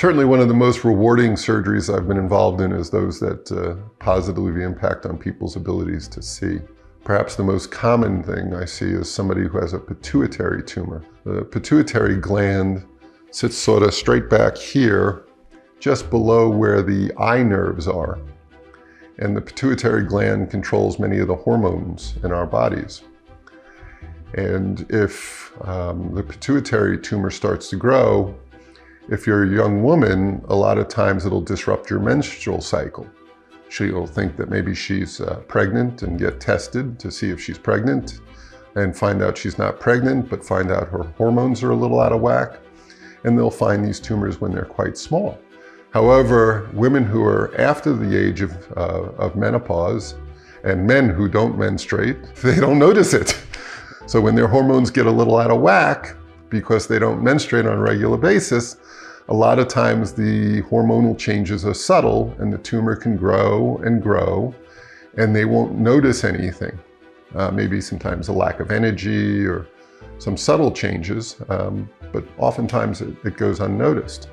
Certainly one of the most rewarding surgeries I've been involved in is those that positively impact on people's abilities to see. Perhaps the most common thing I see is somebody who has a pituitary tumor. The pituitary gland sits sort of straight back here, just below where the eye nerves are. And the pituitary gland controls many of the hormones in our bodies. And if the pituitary tumor starts to grow, if you're a young woman, a lot of times it'll disrupt your menstrual cycle. She'll think that maybe she's pregnant and get tested to see if she's pregnant and find out she's not pregnant, but find out her hormones are a little out of whack. And they'll find these tumors when they're quite small. However, women who are after the age of menopause and men who don't menstruate, they don't notice it. So when their hormones get a little out of whack, because they don't menstruate on a regular basis, a lot of times the hormonal changes are subtle and the tumor can grow and they won't notice anything. Maybe sometimes a lack of energy or some subtle changes, but oftentimes it goes unnoticed.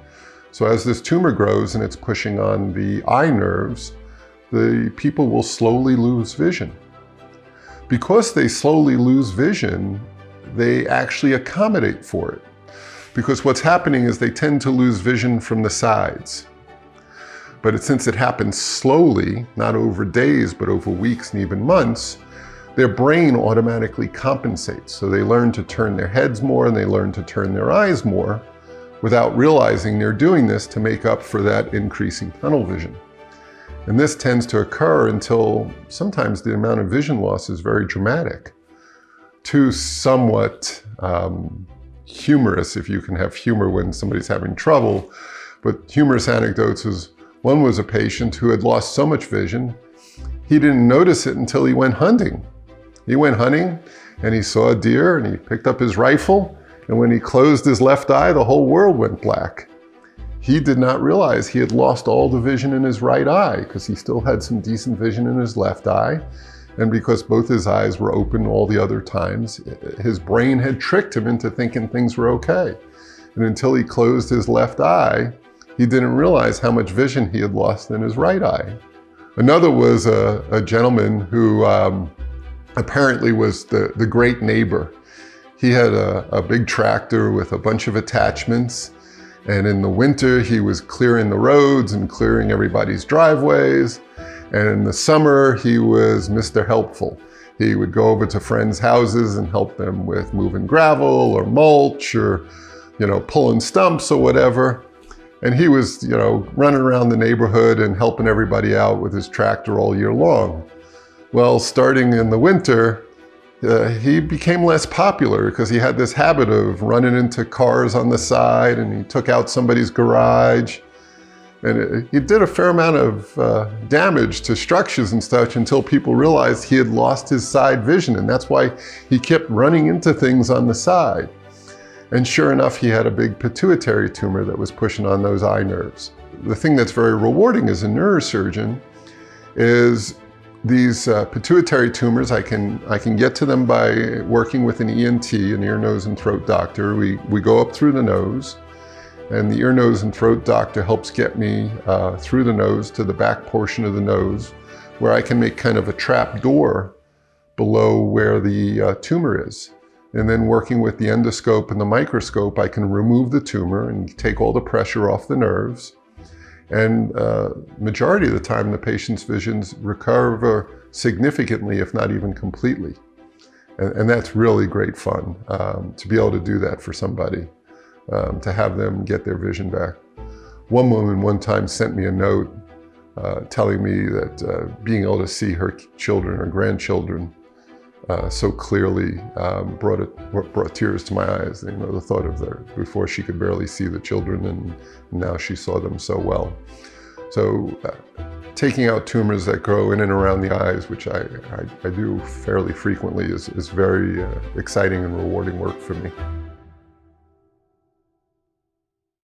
So as this tumor grows and it's pushing on the eye nerves, the people will slowly lose vision. Because they slowly lose vision, they actually accommodate for it. Because what's happening is they tend to lose vision from the sides. But since it happens slowly, not over days, but over weeks and even months, their brain automatically compensates. So they learn to turn their heads more and they learn to turn their eyes more without realizing they're doing this to make up for that increasing tunnel vision. And this tends to occur until sometimes the amount of vision loss is very dramatic. Two somewhat humorous, if you can have humor when somebody's having trouble, but humorous anecdotes was, one was a patient who had lost so much vision, he didn't notice it until he went hunting. He went hunting and he saw a deer and he picked up his rifle, and when he closed his left eye, the whole world went black. He did not realize he had lost all the vision in his right eye because he still had some decent vision in his left eye. And because both his eyes were open all the other times, his brain had tricked him into thinking things were okay. And until he closed his left eye, he didn't realize how much vision he had lost in his right eye. Another was a gentleman who apparently was the great neighbor. He had a big tractor with a bunch of attachments. And in the winter, he was clearing the roads and clearing everybody's driveways. And in the summer, he was Mr. Helpful. He would go over to friends' houses and help them with moving gravel or mulch or, pulling stumps or whatever. And he was, running around the neighborhood and helping everybody out with his tractor all year long. Well, starting in the winter, he became less popular because he had this habit of running into cars on the side, and he took out somebody's garage. And he did a fair amount of damage to structures and such until people realized he had lost his side vision, and that's why he kept running into things on the side. And sure enough, he had a big pituitary tumor that was pushing on those eye nerves. The thing that's very rewarding as a neurosurgeon is these pituitary tumors, I can get to them by working with an ENT, an ear, nose, and throat doctor. We go up through the nose, and the ear, nose, and throat doctor helps get me through the nose to the back portion of the nose, where I can make kind of a trap door below where the tumor is. And then working with the endoscope and the microscope, I can remove the tumor and take all the pressure off the nerves. And majority of the time, the patient's visions recover significantly, if not even completely. And that's really great fun to be able to do that for somebody, to have them get their vision back. One woman one time sent me a note telling me that being able to see her children or grandchildren so clearly brought tears to my eyes. The thought of before she could barely see the children, and now she saw them so well. So taking out tumors that grow in and around the eyes, which I do fairly frequently, is very exciting and rewarding work for me.